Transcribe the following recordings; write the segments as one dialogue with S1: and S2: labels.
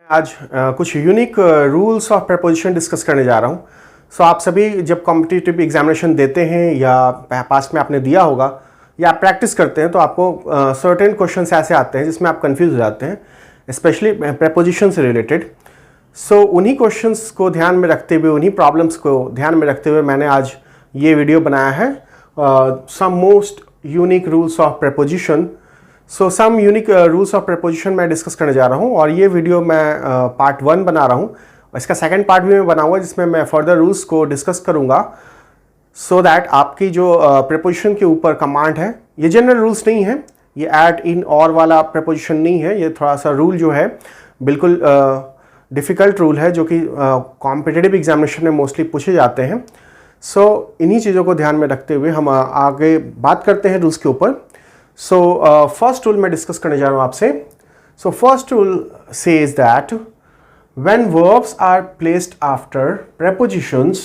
S1: आज कुछ unique rules of preposition discuss करने जा रहा हूँ। आप सभी जब कॉम्पिटिटिव एग्जामिनेशन देते हैं या पास्ट में आपने दिया होगा या आप प्रैक्टिस करते हैं तो आपको सर्टेन क्वेश्चंस ऐसे आते हैं जिसमें आप कंफ्यूज हो जाते हैं, स्पेशली प्रपोजिशन से रिलेटेड। उन्हीं क्वेश्चंस को ध्यान में रखते हुए, उन्हीं प्रॉब्लम्स को ध्यान में रखते हुए मैंने आज ये वीडियो बनाया है, some most unique rules of proposition. Some unique rules of proposition मैं डिस्कस करने जा रहा हूँ और ये वीडियो मैं पार्ट 1 बना रहा हूँ। इसका सेकंड पार्ट भी मैं बनाऊंगा जिसमें मैं फर्दर रूल्स को डिस्कस करूँगा, सो दैट आपकी जो प्रपोजिशन के ऊपर कमांड है, ये जनरल रूल्स नहीं है, ये ऐड इन और वाला प्रपोजिशन नहीं है, ये थोड़ा सा रूल जो है बिल्कुल डिफ़िकल्ट रूल है जो कि कॉम्पिटिटिव एग्जामिनेशन में मोस्टली पूछे जाते हैं। इन्हीं चीज़ों को ध्यान में रखते हुए हम आगे बात करते हैं रूल्स के ऊपर। फर्स्ट रूल मैं डिस्कस करने जा रहा हूँ आपसे। First rule says that when verbs are placed after prepositions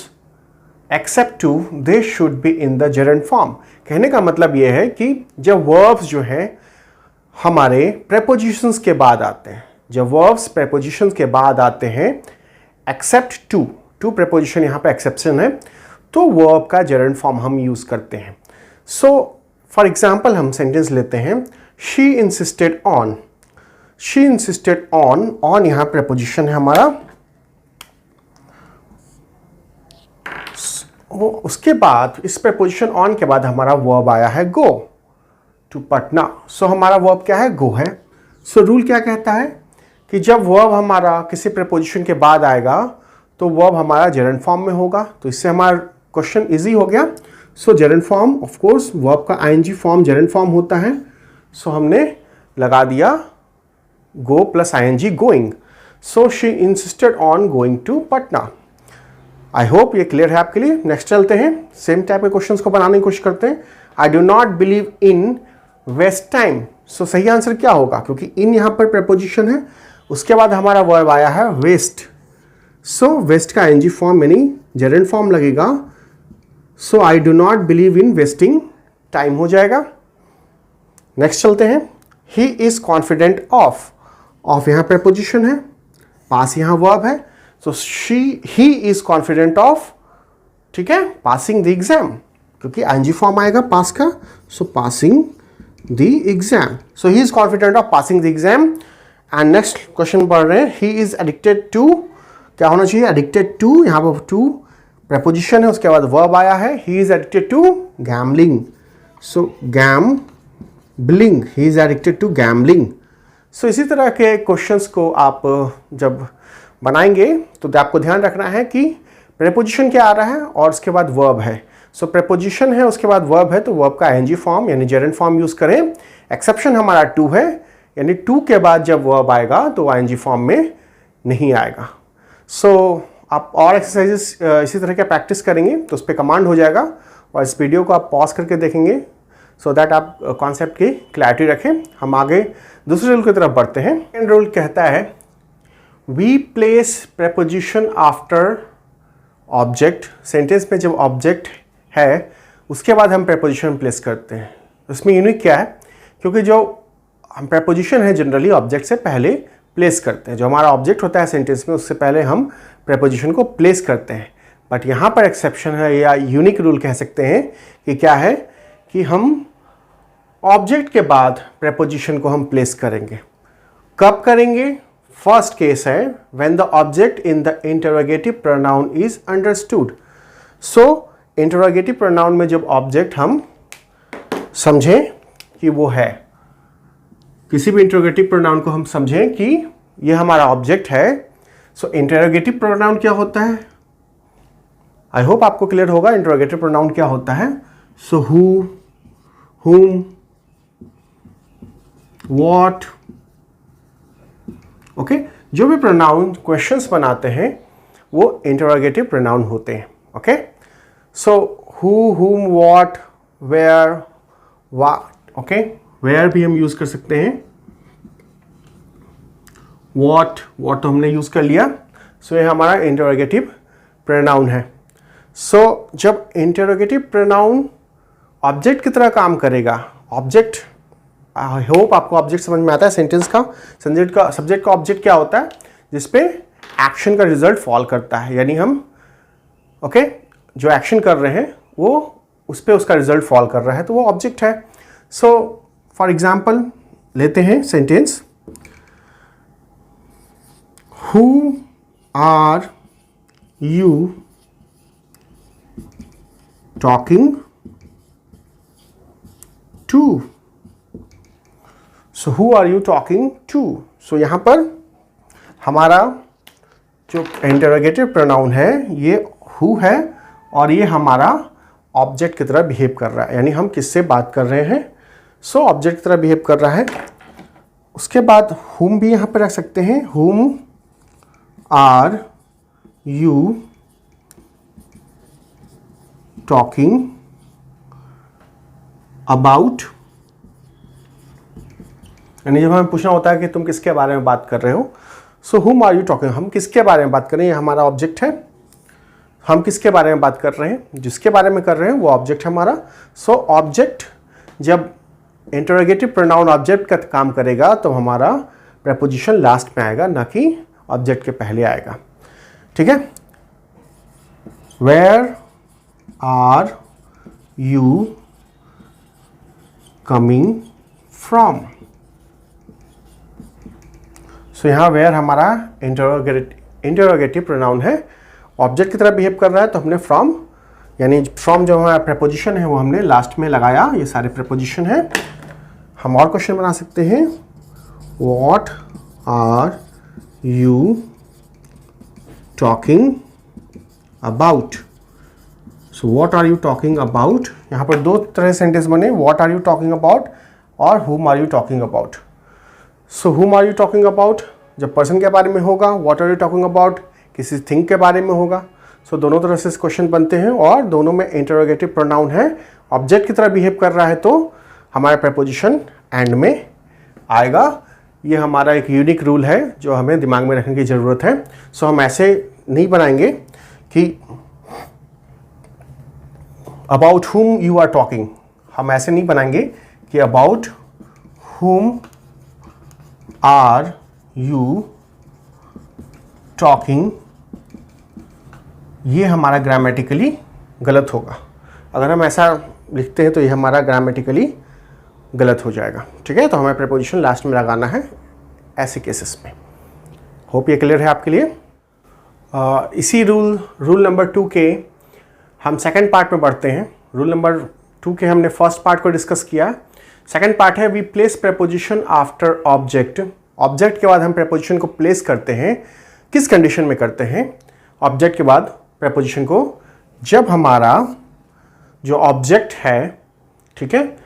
S1: except to they should be in the gerund form। कहने का मतलब ये है कि जब verbs जो है हमारे prepositions के बाद आते हैं, जब verbs prepositions के बाद आते हैं except to preposition यहाँ पे exception है, तो verb का gerund form हम यूज करते हैं। फॉर एग्जाम्पल हम सेंटेंस लेते हैं, she insisted on. She insisted on यहाँ प्रपोजिशन है हमारा, उसके बाद इस प्रपोजिशन ऑन के बाद हमारा वर्ब आया है गो, टू पटना। हमारा वर्ब क्या है? गो है। रूल क्या कहता है कि जब वर्ब हमारा किसी प्रपोजिशन के बाद आएगा तो वर्ब हमारा जेरंड फॉर्म में होगा। तो इससे हमारा क्वेश्चन इजी हो गया। Gerund form, of course verb का आईएनजी फॉर्म जेरंड फॉर्म होता है। हमने लगा दिया go plus ING going. She insisted on going to Patna. I hope ये क्लियर है आपके लिए। नेक्स्ट चलते हैं, सेम टाइप के क्वेश्चंस को बनाने की कोशिश करते हैं। I do not believe in waste time. सही आंसर क्या होगा? क्योंकि इन यहाँ पर प्रपोजिशन है, उसके बाद हमारा वर्ब आया है वेस्ट। वेस्ट का आईएनजी फॉर्म यानी जेरंड फॉर्म लगेगा। आई do not believe in wasting time हो जाएगा। नेक्स्ट चलते हैं, ही इज कॉन्फिडेंट ऑफ यहाँ प्रपोजिशन है, पास यहाँ वर्ब है। ही इज कॉन्फिडेंट ऑफ, ठीक है, पासिंग द एग्जाम, क्योंकि आईएनजी फॉर्म आएगा पास का। Passing the exam. He is confident of passing the exam. And next question पढ़ रहे हैं, ही इज एडिक्टेड टू। क्या होना चाहिए? एडिक्टेड टू, यहाँ पर टू प्रपोजिशन है, उसके बाद वर्ब आया है। He is addicted to gambling. Gambling, he is addicted to gambling. इसी तरह के क्वेश्चंस को आप जब बनाएंगे तो आपको ध्यान रखना है कि प्रपोजिशन क्या आ रहा है और उसके बाद वर्ब है। प्रपोजिशन है, उसके बाद वर्ब है, तो वर्ब का आईएनजी फॉर्म यानी जेरंड फॉर्म यूज करें। एक्सेप्शन हमारा टू है, यानी टू के बाद जब वर्ब आएगा तो आईएनजी फॉर्म में नहीं आएगा। आप और एक्सरसाइजेस इसी तरह का प्रैक्टिस करेंगे तो उस पर कमांड हो जाएगा, और इस वीडियो को आप पॉज करके देखेंगे सो दैट आप कॉन्सेप्ट की क्लैरिटी रखें। हम आगे दूसरे रूल की तरफ बढ़ते हैं। सेकंड रूल कहता है, we place proposition after object. Sentence में जब ऑब्जेक्ट है उसके बाद हम प्रपोजिशन प्लेस करते हैं। इसमें यूनिक क्या है? क्योंकि जो हम प्रपोजिशन है जनरली ऑब्जेक्ट से पहले प्लेस करते हैं। जो हमारा ऑब्जेक्ट होता है सेंटेंस में, उससे पहले हम प्रपोजिशन को प्लेस करते हैं। बट यहाँ पर एक्सेप्शन है, या यूनिक रूल कह सकते हैं कि क्या है कि हम ऑब्जेक्ट के बाद प्रपोजिशन को हम प्लेस करेंगे। कब करेंगे? फर्स्ट केस है when the object in the interrogative pronoun is understood. Interrogative pronoun में जब ऑब्जेक्ट हम समझें कि वो है, किसी भी इंटरोगेटिव प्रोनाउन को हम समझें कि ये हमारा ऑब्जेक्ट है। इंटरोगेटिव प्रोनाउन क्या होता है? आई होप आपको क्लियर होगा इंटरोगेटिव प्रोनाउन क्या होता है। Who, whom, what, okay. जो भी प्रोनाउन क्वेश्चंस बनाते हैं वो इंटरोगेटिव प्रोनाउन होते हैं, okay. Who, whom, what, where, what, okay. Where भी हम यूज कर सकते हैं। what तो हमने यूज कर लिया। ये हमारा इंटरोगेटिव प्रोनाउन है। जब इंटरोगेटिव प्रोनाउन ऑब्जेक्ट की तरह काम करेगा, ऑब्जेक्ट, आई होप आपको ऑब्जेक्ट समझ में आता है सेंटेंस का। सब्जेक्ट का ऑब्जेक्ट क्या होता है? जिसपे एक्शन का रिजल्ट फॉल करता है, यानी हम जो एक्शन कर रहे हैं वो उस पर उसका रिजल्ट फॉल कर रहा है, तो वो ऑब्जेक्ट है। सो फॉर एग्जाम्पल लेते हैं sentence, who are you talking to. So who are you talking to. So यहां पर हमारा जो इंटरोगेटिव प्रोनाउन है ये हु है और ये हमारा ऑब्जेक्ट की तरह बिहेव कर रहा है, यानी हम किससे बात कर रहे हैं। सो ऑब्जेक्ट की तरह बिहेव कर रहा है। उसके बाद हुम भी यहां पर रख सकते हैं, हुम आर यू टॉकिंग अबाउट, यानी जब हमें पूछना होता है कि तुम किसके बारे में बात कर रहे हो, सो हुम आर यू टॉकिंग, हम किसके बारे में बात कर रहे हैं, ये हमारा ऑब्जेक्ट है। हम किसके बारे में बात कर रहे हैं, जिसके बारे में कर रहे हैं वो ऑब्जेक्ट है हमारा। सो ऑब्जेक्ट जब इंटरोगेटिव प्रोनाउन ऑब्जेक्ट का काम करेगा तो हमारा प्रेपोजिशन लास्ट में आएगा, ना कि ऑब्जेक्ट के पहले आएगा। ठीक है, where are you coming from. So यहाँ वेयर हमारा इंटरोगेटिव प्रोनाउन है, ऑब्जेक्ट की तरह बिहेव कर रहा है, तो हमने फ्रॉम, यानी फ्रॉम जो हमारा प्रेपोजिशन है वो हमने लास्ट में लगाया। ये सारे प्रेपोजिशन है। हम और क्वेश्चन बना सकते हैं, what are you talking about. So what are you talking about, यहाँ पर दो तरह सेंटेंस बने, what are you talking about और whom are you talking about. So whom are you talking about जब पर्सन के बारे में होगा, what are you talking about किसी थिंग के बारे में होगा। सो दोनों तरह से क्वेश्चन बनते हैं और दोनों में इंटरोगेटिव प्रोनाउन है, ऑब्जेक्ट की तरह बिहेव कर रहा है, तो हमारा प्रेपोजिशन एंड में आएगा। ये हमारा एक यूनिक रूल है जो हमें दिमाग में रखने की ज़रूरत है। सो हम ऐसे नहीं बनाएंगे कि about whom you are talking, हम ऐसे नहीं बनाएंगे कि अबाउट हुम आर यू टॉकिंग, ये हमारा ग्रामेटिकली गलत होगा। अगर हम ऐसा लिखते हैं तो ये हमारा ग्रामेटिकली गलत हो जाएगा। ठीक है, तो हमें प्रीपोजिशन लास्ट में लगाना है ऐसे केसेस में। होप ये क्लियर है आपके लिए। इसी रूल नंबर 2 के हम सेकंड पार्ट में बढ़ते हैं। रूल नंबर 2 के हमने फर्स्ट पार्ट को डिस्कस किया, सेकंड पार्ट है we place preposition after object. Object के बाद हम प्रीपोजिशन को प्लेस करते हैं, किस कंडीशन में करते हैं ऑब्जेक्ट के बाद प्रीपोजिशन को, जब हमारा जो ऑब्जेक्ट है, ठीक है,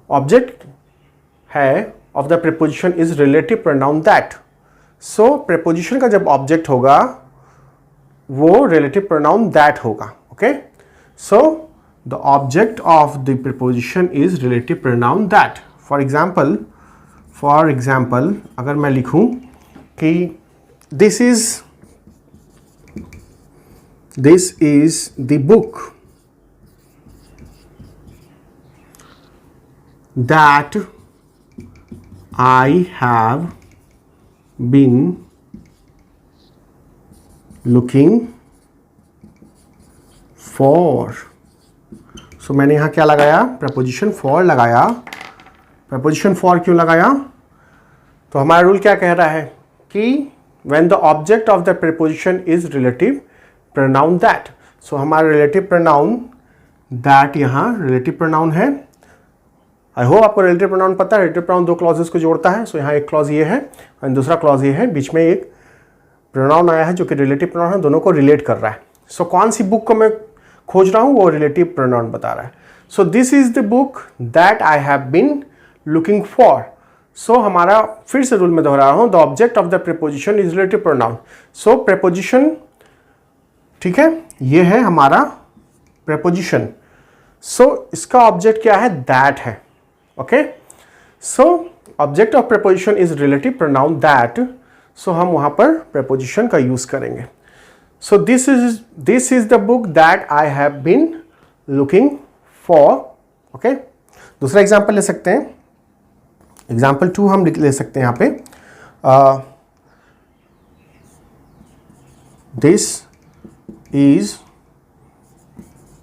S1: ऑब्जेक्ट है of the preposition is relative pronoun that. So preposition का जब ऑब्जेक्ट होगा वो रिलेटिव प्रोनाउन दैट होगा। Okay, so the object of the preposition is relative pronoun that. For example अगर मैं लिखूं कि this is the book that I have been looking for। सो मैंने यहाँ क्या लगाया, प्रपोजिशन फॉर लगाया। प्रपोजिशन फॉर क्यों लगाया, तो हमारा रूल क्या कह रहा है कि when the object of the preposition is relative pronoun that। सो हमारा रिलेटिव प्रोनाउन that यहाँ रिलेटिव प्रोनाउन है। आई होप आपको रिलेटिव प्रोनाउन पता है। रिलेटिव प्रोनाउन दो क्लॉजेस को जोड़ता है। सो यहाँ एक क्लॉज ये है और दूसरा क्लॉज ये है, बीच में एक प्रोनाउन आया है जो कि रिलेटिव प्रोनाउन है, दोनों को रिलेट कर रहा है। सो कौन सी बुक को मैं खोज रहा हूँ वो रिलेटिव प्रोनाउन बता रहा है। So this is the book that I have been looking for. So हमारा फिर से रूल में दोहरा रहा हूँ, the object of the preposition is relative pronoun. So preposition, ठीक है, ये है हमारा प्रीपोजिशन। सो इसका ऑब्जेक्ट क्या है, दैट है। Okay, so object of preposition is relative pronoun that. So हम वहां पर प्रीपोजिशन का यूज करेंगे। So this is the book that I have been looking for. Okay, दूसरा एग्जाम्पल ले सकते हैं, एग्जाम्पल 2 हम ले सकते हैं यहाँ पे। This is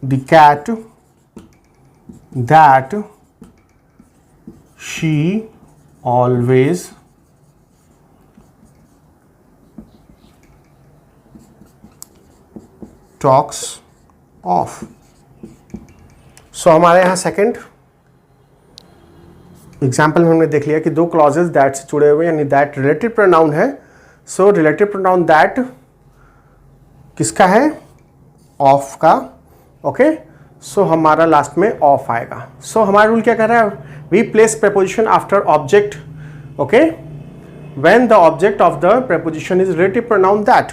S1: the cat that she always talks of. So हमारे यहाँ सेकेंड एग्जाम्पल में हमने देख लिया कि दो क्लॉजेस दैट से जुड़े हुए, यानी दैट रिलेटिव प्रोनाउन है। सो रिलेटिव प्रोनाउन दैट किसका है? ऑफ का। ओके, सो हमारा लास्ट में ऑफ आएगा। सो हमारा रूल क्या कह रहा है? We place preposition after object, okay, when the object of the preposition is relative pronoun that.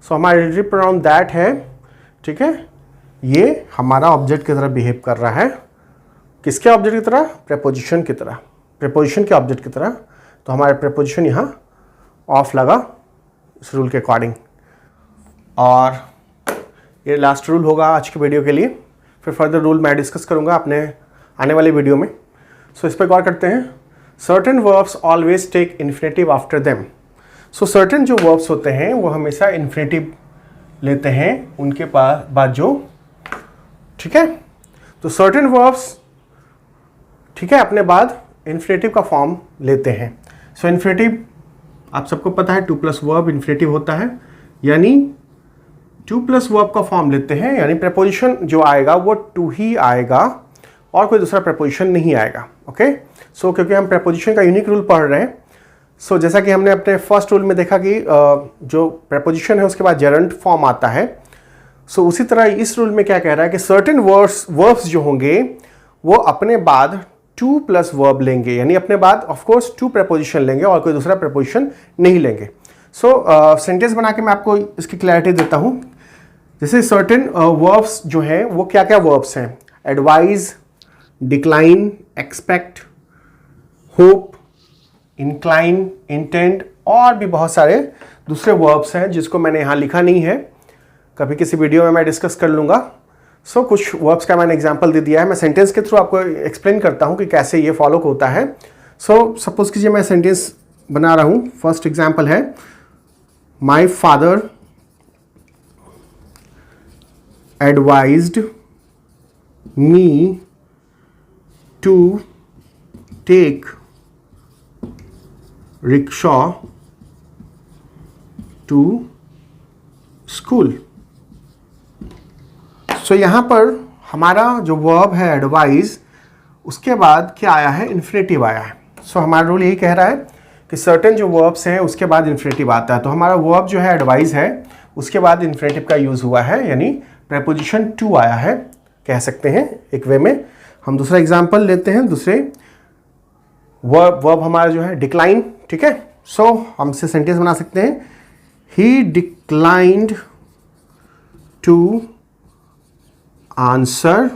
S1: So हमारा रिलेटिव प्रोनाउन दैट है, ठीक है, ये हमारा ऑब्जेक्ट की तरह बिहेव कर रहा है। किसके ऑब्जेक्ट की तरह? प्रेपोजिशन की तरह, प्रेपोजिशन के ऑब्जेक्ट की तरह। तो हमारा प्रेपोजिशन यहाँ ऑफ लगा इस रूल के अकॉर्डिंग। और ये लास्ट रूल होगा आज के वीडियो के लिए। फिर फर्दर रूल मैं डिस्कस करूँगा अपने आने वाले वीडियो में। सो इस पर गौर करते हैं। Certain verbs always take infinitive after them. So certain जो वर्ब्स होते हैं वो हमेशा इन्फिनेटिव लेते हैं उनके बाद जो, ठीक है। तो सर्टेन वर्ब्स, ठीक है, अपने बाद इन्फिनेटिव का फॉर्म लेते हैं। सो इन्फिनेटिव आप सबको पता है 2 प्लस वर्ब इन्फिनेटिव होता है, यानी 2 प्लस वर्ब का फॉर्म लेते हैं, यानी प्रपोजिशन जो आएगा वो 2 ही आएगा और कोई दूसरा प्रपोजिशन नहीं आएगा। ओके, सो क्योंकि हम प्रपोजिशन का यूनिक रूल पढ़ रहे हैं, सो जैसा कि हमने अपने फर्स्ट रूल में देखा कि जो प्रपोजिशन है उसके बाद जेरंट फॉर्म आता है। सो उसी तरह इस रूल में क्या कह रहा है कि सर्टेन वर्ब्स जो होंगे वो अपने बाद 2 प्लस वर्ब लेंगे, यानी अपने बाद ऑफकोर्स 2 प्रपोजिशन लेंगे और कोई दूसरा प्रपोजिशन नहीं लेंगे। सो सेंटेंस बना के मैं आपको इसकी क्लैरिटी देता हूँ। जैसे सर्टेन वर्ब्स जो हैं वो क्या क्या वर्ब्स हैं? Advise, decline, expect, hope, incline, intend और भी बहुत सारे दूसरे वर्ब्स हैं जिसको मैंने यहाँ लिखा नहीं है, कभी किसी वीडियो में मैं डिस्कस कर लूँगा। सो कुछ वर्ब्स का मैंने एग्जांपल दे दिया है, मैं सेंटेंस के थ्रू आपको एक्सप्लेन करता हूँ कि कैसे ये फॉलो होता है। सो सपोज कीजिए मैं सेंटेंस बना रहा हूँ। फर्स्ट एग्जांपल है, my father advised me to take rickshaw to school. So यहाँ पर हमारा जो वर्ब है एडवाइज, उसके बाद क्या आया है? इन्फिनेटिव आया है। सो हमारा रूल यही कह रहा है कि सर्टेन जो वर्ब्स हैं उसके बाद इन्फिनेटिव आता है। तो हमारा वर्ब जो है एडवाइज है, उसके बाद इन्फिनेटिव का यूज़ हुआ है, यानी प्रेपोजिशन 2 आया है, कह सकते हैं एक वे में। हम दूसरा एग्जाम्पल लेते हैं। दूसरे वर्ब हमारा जो है डिक्लाइन, ठीक है। सो हम से सेंटेंस बना सकते हैं, ही डिक्लाइंड टू आंसर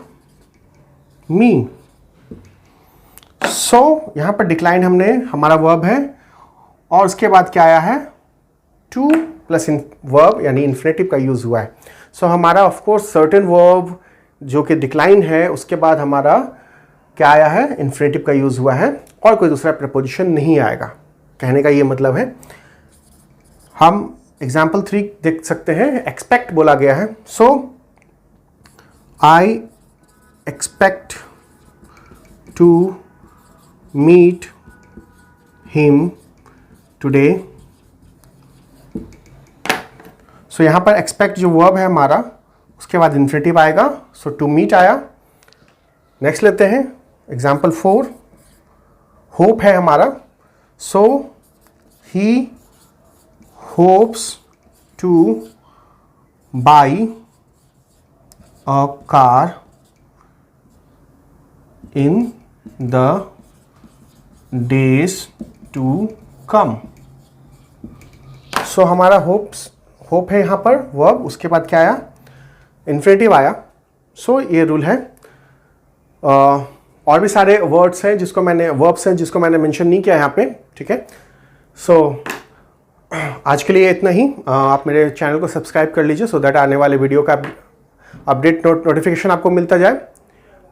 S1: मी। सो यहां पर डिक्लाइन हमने, हमारा वर्ब है और उसके बाद क्या आया है? 2 प्लस वर्ब यानी इन्फिनेटिव का यूज हुआ है। सो हमारा ऑफकोर्स सर्टेन वर्ब जो कि डिक्लाइन है उसके बाद हमारा क्या आया है? इन्फिनेटिव का यूज हुआ है और कोई दूसरा प्रपोजिशन नहीं आएगा। कहने का ये मतलब है। हम एग्जाम्पल 3 देख सकते हैं। एक्सपेक्ट बोला गया है। सो I expect to meet him today. सो यहाँ पर expect जो वर्ब है हमारा, उसके बाद इन्फिनेटिव आएगा। सो to meet आया। नेक्स्ट लेते हैं एग्जाम्पल 4, होप है हमारा। सो he hopes to buy a car in the days to come. सो हमारा होप है यहाँ पर वर्ब, उसके बाद क्या आया? इन्फिनेटिव आया। सो ये रूल है। और भी सारे वर्ब्स हैं जिसको मैंने मेंशन नहीं किया यहाँ पे, ठीक है। सो आज के लिए इतना ही। आप मेरे चैनल को सब्सक्राइब कर लीजिए सो दैट आने वाले वीडियो का अपडेट नोटिफिकेशन आपको मिलता जाए।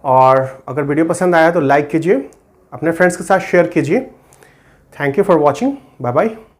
S1: और अगर वीडियो पसंद आया तो लाइक कीजिए, अपने फ्रेंड्स के साथ शेयर कीजिए। Thank you for watching. Bye bye.